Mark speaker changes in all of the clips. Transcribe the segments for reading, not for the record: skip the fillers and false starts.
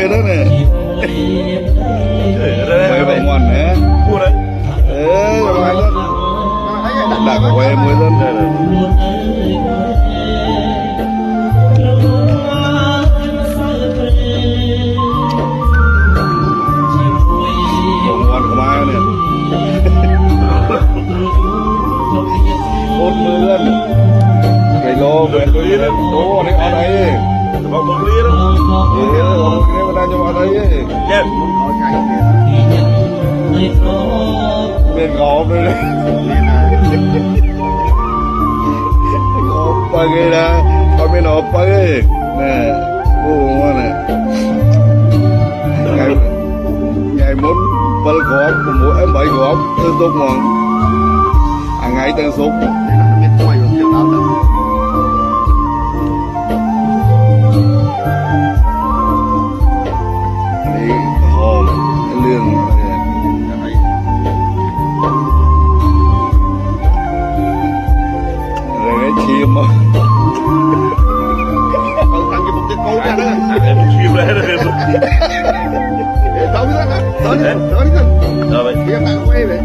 Speaker 1: quê đó nè quê bằng ngoan nè
Speaker 2: mua đấy
Speaker 1: mày đó đặt quê mới lên ngoan của mai nè một mươi lên cây lô về tôi đi đó đồ này ở đây
Speaker 2: bông bông lia đó
Speaker 1: cái này đang cho ở đây
Speaker 2: chết
Speaker 1: miền ngọt đây này ngọt bao cái đó có miền ngọt bao cái nè buồn quá nè ngày muốn bal gọt mỗi em bảy gọt tôi tốt mà ngày tên sốt đi hôm lương rồi cái chim á
Speaker 2: thằng gì một cái câu ra đó em chim lên rồi
Speaker 3: Tao biết đó, tao biết đó.
Speaker 2: rồi vậy
Speaker 3: Bây giờ bạn quay về.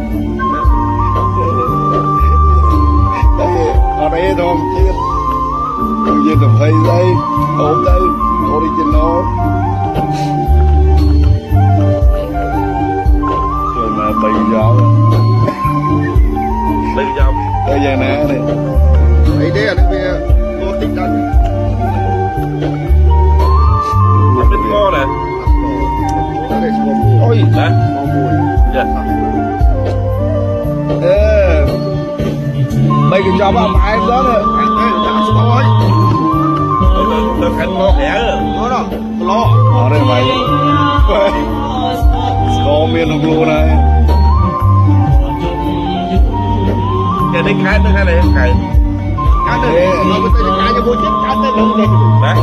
Speaker 1: ở đây thôi chứ còn gì đồng thấy đây ổn đây original rồi mà bây giờ bây giờ nè này
Speaker 3: Đấy đây là nó về có tính đắn.
Speaker 2: không biết ngon nè
Speaker 3: Nó để xuống mùi.
Speaker 1: ôi
Speaker 2: đấy
Speaker 3: Có mùi.
Speaker 2: dạ
Speaker 1: mấy cái job ông ai đó nè
Speaker 3: Anh đây là đã xuống thôi.
Speaker 2: tôi khánh ngon lẻ rồi
Speaker 3: Nó đó, lo.
Speaker 1: ở đây mày có miền không luôn này
Speaker 2: cái đấy khai tôi khai này khai
Speaker 3: Cái này, nó mới tới cái cho bố chết, cái này nó lên.
Speaker 2: đấy